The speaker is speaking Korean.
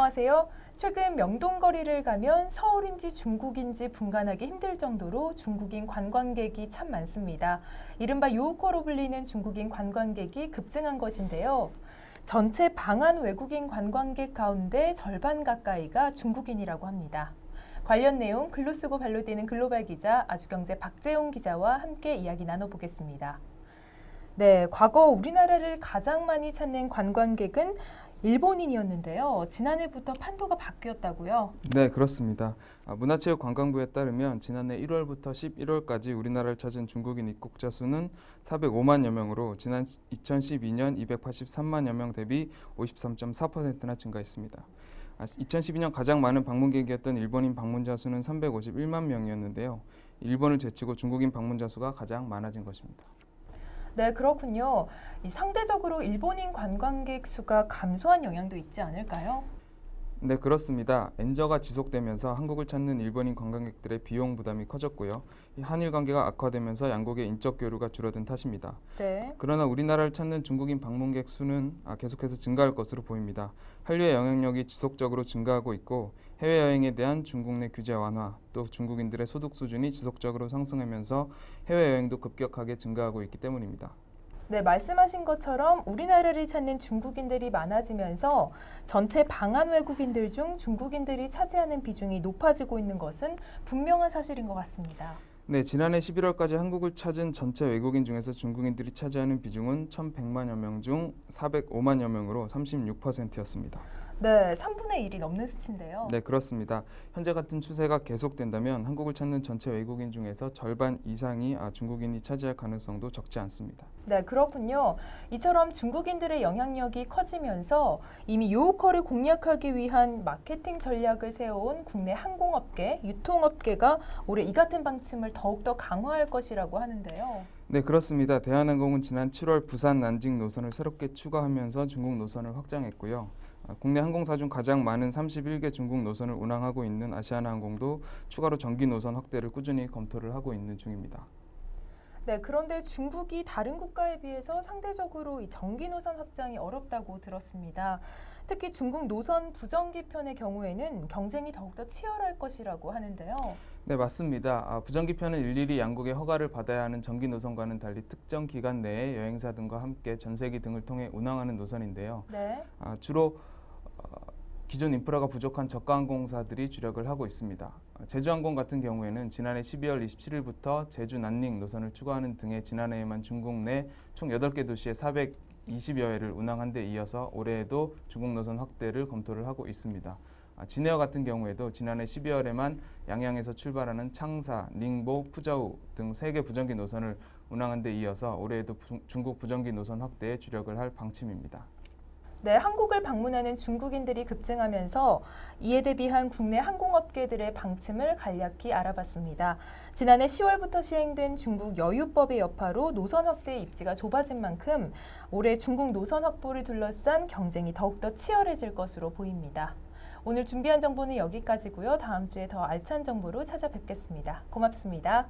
안녕하세요. 최근 명동거리를 가면 서울인지 중국인지 분간하기 힘들 정도로 중국인 관광객이 참 많습니다. 이른바 요코로 불리는 중국인 관광객이 급증한 것인데요. 전체 방한 외국인 관광객 가운데 절반 가까이가 중국인이라고 합니다. 관련 내용 글로 쓰고 발로 뛰는 글로벌 기자 아주경제 박재용 기자와 함께 이야기 나눠보겠습니다. 네, 과거 우리나라를 가장 많이 찾는 관광객은 일본인이었는데요. 지난해부터 판도가 바뀌었다고요? 네, 그렇습니다. 문화체육관광부에 따르면 지난해 1월부터 11월까지 우리나라를 찾은 중국인 입국자 수는 405만여 명으로 지난 2012년 283만여 명 대비 53.4%나 증가했습니다. 2012년 가장 많은 방문객이었던 일본인 방문자 수는 351만 명이었는데요. 일본을 제치고 중국인 방문자 수가 가장 많아진 것입니다. 네, 그렇군요. 상대적으로 일본인 관광객 수가 감소한 영향도 있지 않을까요? 네, 그렇습니다. 엔저가 지속되면서 한국을 찾는 일본인 관광객들의 비용 부담이 커졌고요. 한일 관계가 악화되면서 양국의 인적 교류가 줄어든 탓입니다. 네. 그러나 우리나라를 찾는 중국인 방문객 수는 계속해서 증가할 것으로 보입니다. 한류의 영향력이 지속적으로 증가하고 있고 해외여행에 대한 중국 내 규제 완화, 또 중국인들의 소득 수준이 지속적으로 상승하면서 해외여행도 급격하게 증가하고 있기 때문입니다. 네, 말씀하신 것처럼 우리나라를 찾는 중국인들이 많아지면서 전체 방한 외국인들 중 중국인들이 차지하는 비중이 높아지고 있는 것은 분명한 사실인 것 같습니다. 네, 지난해 11월까지 한국을 찾은 전체 외국인 중에서 중국인들이 차지하는 비중은 1,100만여 명 중 405만여 명으로 36%였습니다. 네, 3분의 1이 넘는 수치인데요. 네, 그렇습니다. 현재 같은 추세가 계속된다면 한국을 찾는 전체 외국인 중에서 절반 이상이 중국인이 차지할 가능성도 적지 않습니다. 네, 그렇군요. 이처럼 중국인들의 영향력이 커지면서 이미 요커를 공략하기 위한 마케팅 전략을 세워온 국내 항공업계, 유통업계가 올해 이 같은 방침을 더욱더 강화할 것이라고 하는데요. 네, 그렇습니다. 대한항공은 지난 7월 부산 난징 노선을 새롭게 추가하면서 중국 노선을 확장했고요. 국내 항공사 중 가장 많은 31개 중국 노선을 운항하고 있는 아시아나항공도 추가로 정기 노선 확대를 꾸준히 검토를 하고 있는 중입니다. 네, 그런데 중국이 다른 국가에 비해서 상대적으로 이 정기 노선 확장이 어렵다고 들었습니다. 특히 중국 노선 부정기편의 경우에는 경쟁이 더욱더 치열할 것이라고 하는데요. 네, 맞습니다. 부정기편은 일일이 양국의 허가를 받아야 하는 정기 노선과는 달리 특정 기간 내에 여행사 등과 함께 전세기 등을 통해 운항하는 노선인데요. 네. 주로 기존 인프라가 부족한 저가 항공사들이 주력을 하고 있습니다. 제주항공 같은 경우에는 지난해 12월 27일부터 제주 난닝 노선을 추가하는 등의 지난해에만 중국 내 총 8개 도시에 420여 회를 운항한 데 이어서 올해에도 중국 노선 확대를 검토를 하고 있습니다. 진에어 같은 경우에도 지난해 12월에만 양양에서 출발하는 창사, 닝보, 푸저우 등 3개 부정기 노선을 운항한 데 이어서 올해에도 중국 부정기 노선 확대에 주력을 할 방침입니다. 네, 한국을 방문하는 중국인들이 급증하면서 이에 대비한 국내 항공업계들의 방침을 간략히 알아봤습니다. 지난해 10월부터 시행된 중국 여유법의 여파로 노선 확대의 입지가 좁아진 만큼 올해 중국 노선 확보를 둘러싼 경쟁이 더욱더 치열해질 것으로 보입니다. 오늘 준비한 정보는 여기까지고요. 다음 주에 더 알찬 정보로 찾아뵙겠습니다. 고맙습니다.